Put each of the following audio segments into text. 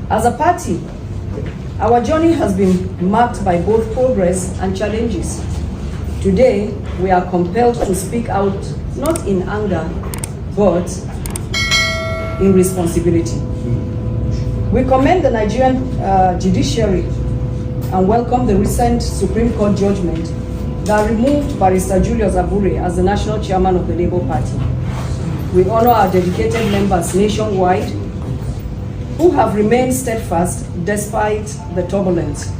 As a party, our journey has been marked by both progress and challenges. Today, we are compelled to speak out, not in anger, but in responsibility. We commend the Nigerian judiciary and welcome the recent Supreme Court judgment that removed Barrister Julius Abure as the national chairman of the Labour Party. We honor our dedicated members nationwide who have remained steadfast despite the turbulence.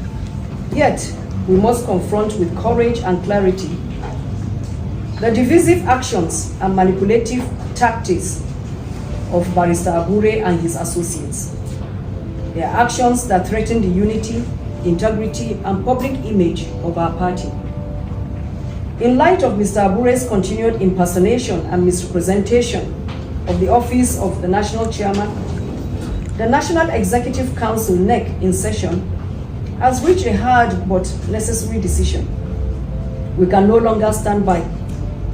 Yet, we must confront with courage and clarity the divisive actions and manipulative tactics of Barrister Abure and his associates. They are actions that threaten the unity, integrity, and public image of our party. In light of Mr. Abure's continued impersonation and misrepresentation of the office of the national chairman, the National Executive Council, NEC, in session, has reached a hard but necessary decision. We can no longer stand by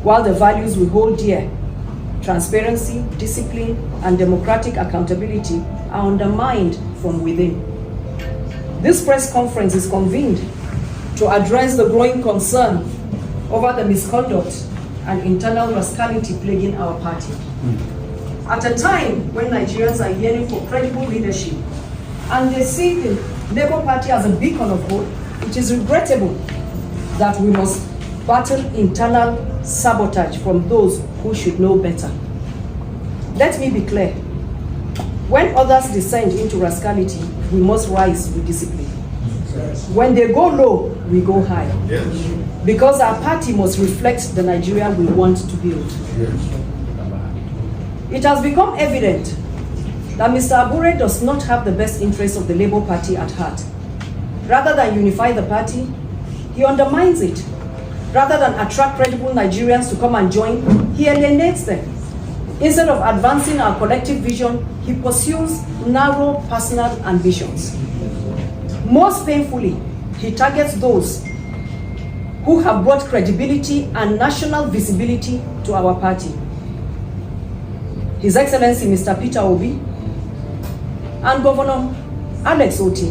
while the values we hold dear, transparency, discipline, and democratic accountability, are undermined from within. This press conference is convened to address the growing concern over the misconduct and internal rascality plaguing our party. At a time when Nigerians are yearning for credible leadership and they see the Labour Party as a beacon of hope, it is regrettable that we must battle internal sabotage from those who should know better. Let me be clear. When others descend into rascality, we must rise with discipline. When they go low, we go high. Yes. Because our party must reflect the Nigeria we want to build. Yes. It has become evident that Mr. Abure does not have the best interests of the Labour Party at heart. Rather than unify the party, he undermines it. Rather than attract credible Nigerians to come and join, he alienates them. Instead of advancing our collective vision, he pursues narrow personal ambitions. Most painfully, he targets those who have brought credibility and national visibility to our party. His Excellency Mr. Peter Obi and Governor Alex Oti.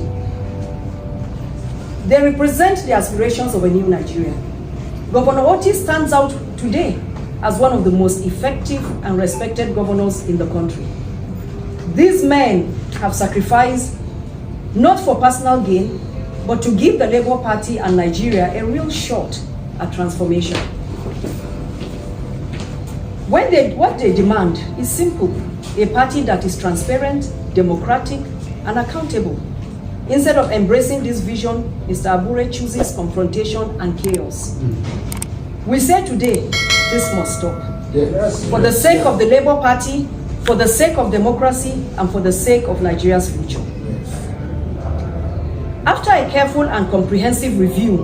They represent the aspirations of a new Nigeria. Governor Oti stands out today as one of the most effective and respected governors in the country. These men have sacrificed not for personal gain, but to give the Labour Party and Nigeria a real shot at transformation. What they demand is simple: a party that is transparent, democratic, and accountable. Instead of embracing this vision, Mr. Abure chooses confrontation and chaos. We say today, this must stop. Yes. For the sake of the Labour Party, for the sake of democracy, and for the sake of Nigeria's future. After a careful and comprehensive review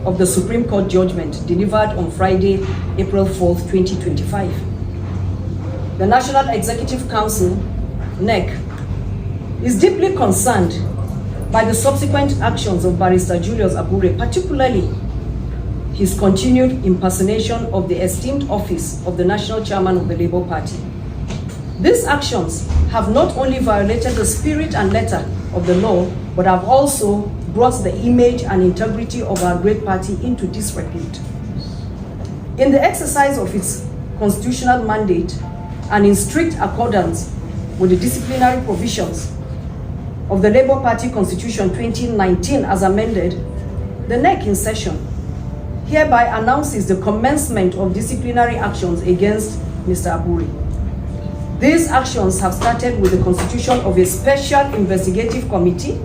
of the Supreme Court judgment delivered on Friday, April 4th, 2025, the National Executive Council, NEC, is deeply concerned by the subsequent actions of Barrister Julius Abure, particularly his continued impersonation of the esteemed office of the national chairman of the Labour Party. These actions have not only violated the spirit and letter of the law, but have also brought the image and integrity of our great party into disrepute. In the exercise of its constitutional mandate and in strict accordance with the disciplinary provisions of the Labour Party Constitution 2019 as amended, the NEC in session hereby announces the commencement of disciplinary actions against Mr. Abure. These actions have started with the constitution of a special investigative committee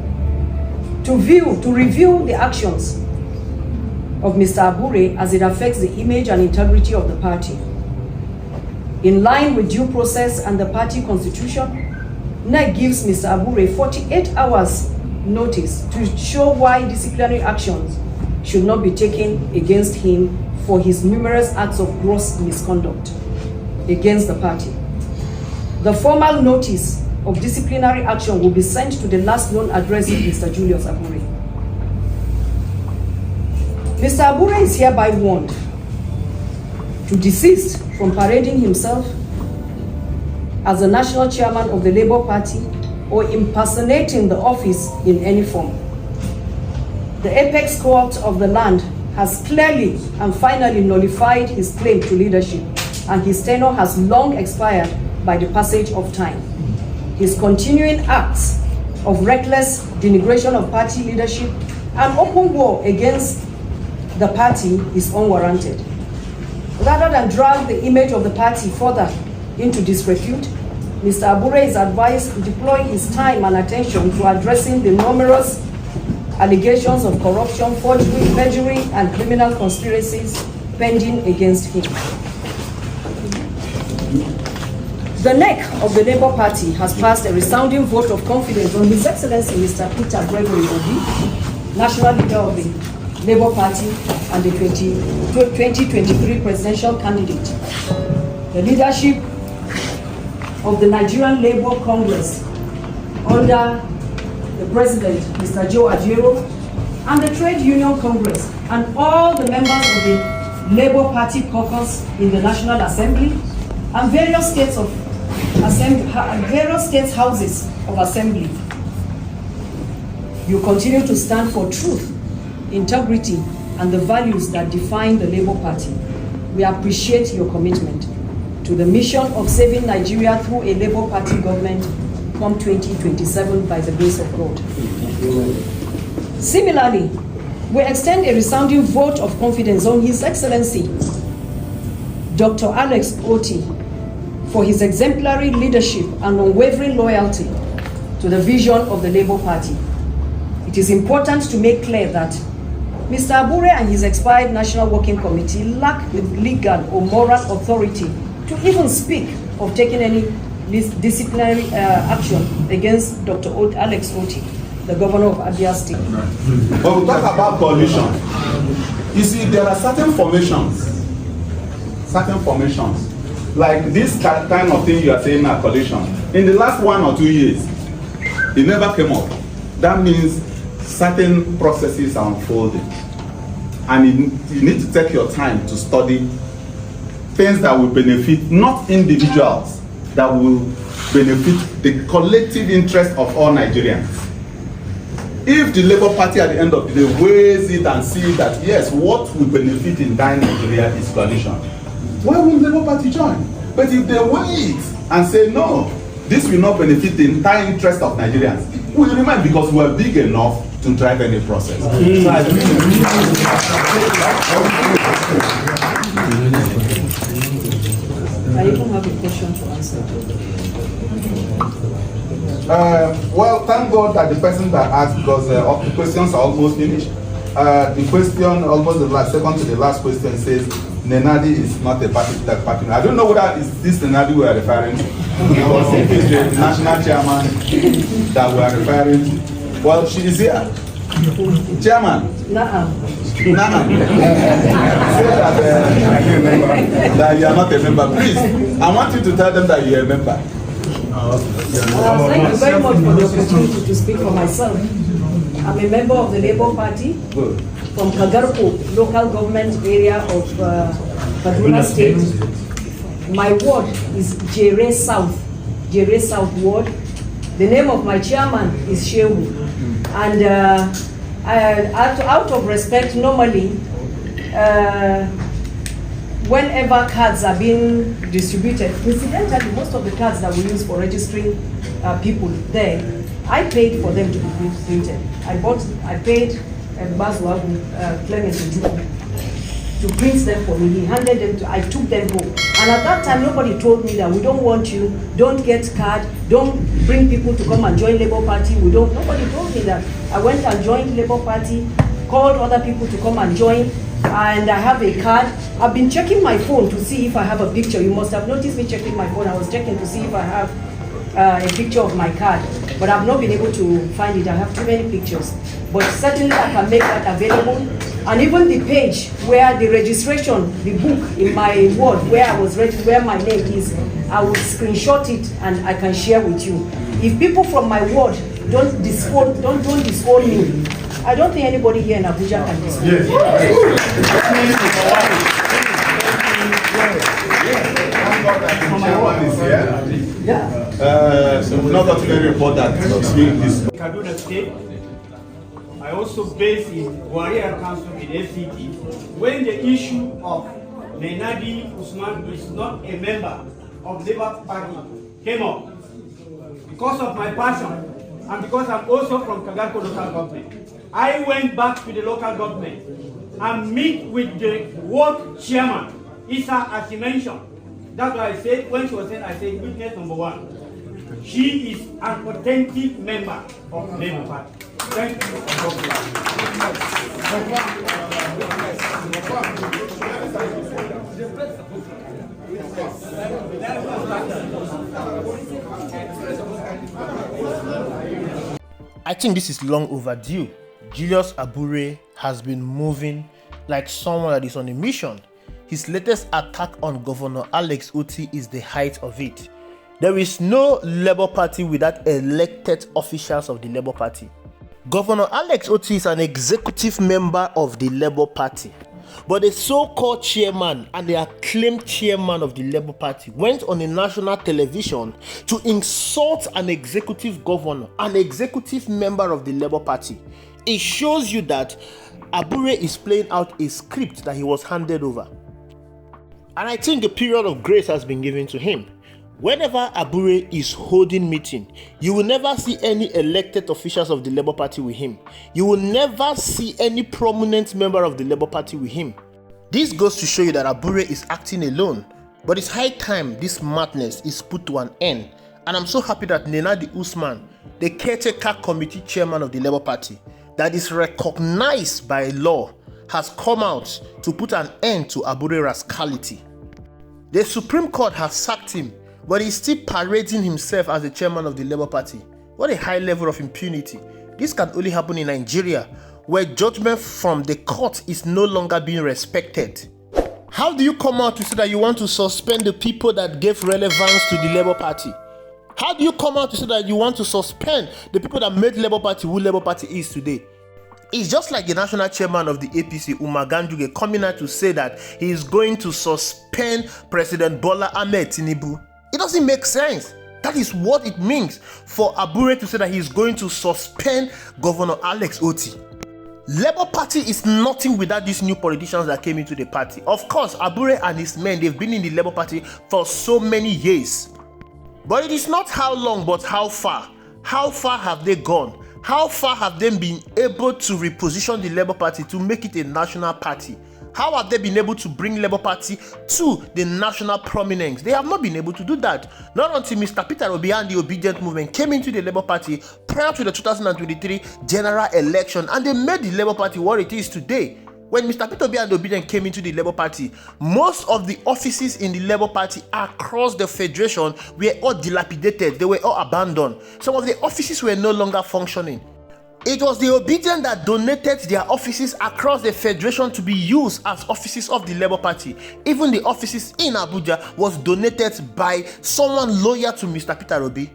to review the actions of Mr. Abure as it affects the image and integrity of the party. In line with due process and the party constitution, NEC gives Mr. Abure 48 hours notice to show why disciplinary actions should not be taken against him for his numerous acts of gross misconduct against the party. The formal notice of disciplinary action will be sent to the last known address of Mr. Julius Abure. Mr. Abure is hereby warned to desist from parading himself as the national chairman of the Labour Party or impersonating the office in any form. The apex court of the land has clearly and finally nullified his claim to leadership, and his tenure has long expired by the passage of time. His continuing acts of reckless denigration of party leadership and open war against the party is unwarranted. Rather than drag the image of the party further into disrepute, Mr. Abure is advised to deploy his time and attention to addressing the numerous allegations of corruption, forgery, perjury, and criminal conspiracies pending against him. The neck of the Labour Party has passed a resounding vote of confidence on His Excellency Mr. Peter Gregory Obi, National Leader of the Labour Party and the 2023 presidential candidate. The leadership of the Nigerian Labour Congress under the President, Mr. Joe Abure, and the Trade Union Congress, and all the members of the Labour Party caucus in the National Assembly, and various states houses of assembly. You continue to stand for truth, integrity, and the values that define the Labour Party. We appreciate your commitment to the mission of saving Nigeria through a Labour Party government come 2027 by the grace of God. Similarly, we extend a resounding vote of confidence on His Excellency Dr. Alex Otti for his exemplary leadership and unwavering loyalty to the vision of the Labour Party. It is important to make clear that Mr. Abure and his expired National Working Committee lack the legal or moral authority to even speak of taking any disciplinary action against Dr. Alex Otti, the governor of Abure State. When we talk about coalition, you see there are certain formations, like this kind of thing you are saying now, coalition. In the last 1 or 2 years, it never came up. That means certain processes are unfolding, and you need to take your time to study things that will benefit not individuals, that will benefit the collective interest of all Nigerians. If the Labour Party at the end of the day weighs it and see that yes, what will benefit in dying Nigeria is coalition, why won't the Labour Party join? But if they weigh it and say no, this will not benefit the entire interest of Nigerians, we will remain because we are big enough to drive any process. So I even have a question to answer. Well, thank God that the person that asked, because the questions are almost finished. The question, almost second to the last question, says Nenadi is not a particular party. I don't know whether it's this Nenadi we are referring to, because if it's the national chairman that we are referring to, well, she is here. Chairman. Say that you are not a member. Please, I want you to tell them that you are a member. Thank you very much for the opportunity to speak for myself. I'm a member of the Labour Party from Kagarko, local government area of Kaduna State. My ward is Jere South Ward. The name of my chairman is Shehu. And out of respect, normally, whenever cards are being distributed, incidentally, most of the cards that we use for registering people there, I paid for them to be printed. I paid Baswa Clement to print them for me. He handed them to, I took them home. And at that time, nobody told me that we don't want you, don't get card, don't bring people to come and join Labour Party. Nobody told me that. I went and joined Labour Party, called other people to come and join, and I have a card. I've been checking my phone to see if I have a picture. You must have noticed me checking my phone. I was checking to see if I have a picture of my card, but I've not been able to find it. I have too many pictures, but certainly I can make that available. And even the page where the registration, the book in my ward where I was registered, where my name is, I will screenshot it and I can share with you. If people from my ward don't disown me, I don't think anybody here in Abuja can disown me. Thank God that the chairman is here. Yeah. We've not gotten any report that is. Kaduna State. I also based in Warrior Council in FCT. When the issue of Nenadi Usman is not a member of Labour Party came up, because of my passion and because I'm also from Kagarko local government, I went back to the local government and meet with the ward chairman, Isa, as he mentioned. That's why I said, when she was saying, I said, witness number one. She is an authentic member of Labour Party. Thank you. I think this is long overdue. Julius Abure has been moving like someone that is on a mission. His latest attack on Governor Alex Otti is the height of it. There is no Labour Party without elected officials of the Labour Party. Governor Alex Otti is an executive member of the Labour Party. But the so-called chairman and the acclaimed chairman of the Labour Party went on a national television to insult an executive governor, an executive member of the Labour Party. It shows you that Abure is playing out a script that he was handed over. And I think a period of grace has been given to him. Whenever Abure is holding meeting, you will never see any elected officials of the Labour Party with him. You will never see any prominent member of the Labour Party with him. This goes to show you that Abure is acting alone. But it's high time this madness is put to an end. And I'm so happy that Nenadi Usman, the caretaker committee chairman of the Labour Party, that is recognized by law, has come out to put an end to Abure rascality. The Supreme Court has sacked him, but he's still parading himself as the chairman of the Labour Party. What a high level of impunity. This can only happen in Nigeria, where judgment from the court is no longer being respected. How do you come out to say that you want to suspend the people that gave relevance to the Labour Party? How do you come out to say that you want to suspend the people that made Labour Party who Labour Party is today? It's just like the national chairman of the APC, Umar Ganjuge, coming out to say that he is going to suspend President Bola Ahmed Tinubu. It doesn't make sense. That is what it means for Abure to say that he is going to suspend Governor Alex Otti. Labour Party is nothing without these new politicians that came into the party. Of course, Abure and his men, they've been in the Labour Party for so many years. But it is not how long, but how far. How far have they gone? How far have they been able to reposition the Labour Party to make it a national party? How have they been able to bring Labour Party to the national prominence? They have not been able to do that. Not until Mr. Peter Obi and the Obedient Movement came into the Labour Party prior to the 2023 general election, and they made the Labour Party what it is today. When Mr. Peter Obi and the Obedient came into the Labour Party, most of the offices in the Labour Party across the federation were all dilapidated. They were all abandoned. Some of the offices were no longer functioning. It was the Obedient that donated their offices across the federation to be used as offices of the Labour Party. Even the offices in Abuja was donated by someone loyal to Mr. Peter Obi.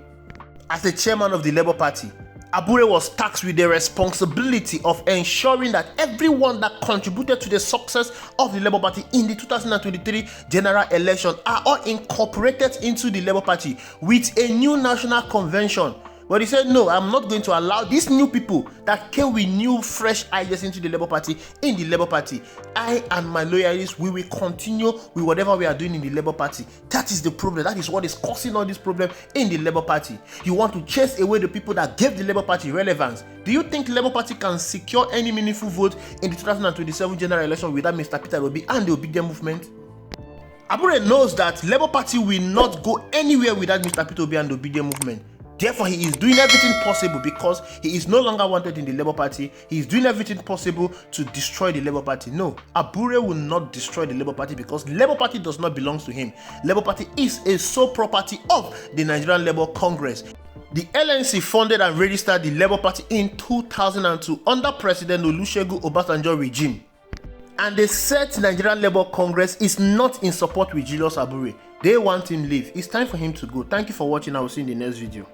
As the chairman of the Labour Party, Abure was tasked with the responsibility of ensuring that everyone that contributed to the success of the Labour Party in the 2023 general election are all incorporated into the Labour Party with a new national convention. But he said, no, I'm not going to allow these new people that came with new, fresh ideas into the Labour Party in the Labour Party. I and my loyalists, we will continue with whatever we are doing in the Labour Party. That is the problem. That is what is causing all this problem in the Labour Party. You want to chase away the people that gave the Labour Party relevance. Do you think Labour Party can secure any meaningful vote in the 2027 general election without Mr. Peter Obi and the Obedient Movement? Abure knows that Labour Party will not go anywhere without Mr. Peter Obi and the Obedient Movement. Therefore, he is doing everything possible because he is no longer wanted in the Labour Party. He is doing everything possible to destroy the Labour Party. No, Abure will not destroy the Labour Party because Labour Party does not belong to him. Labour Party is a sole property of the Nigerian Labour Congress. The LNC funded and registered the Labour Party in 2002 under President Olusegun Obasanjo regime. And they said Nigerian Labour Congress is not in support with Julius Abure. They want him to leave. It's time for him to go. Thank you for watching. I will see you in the next video.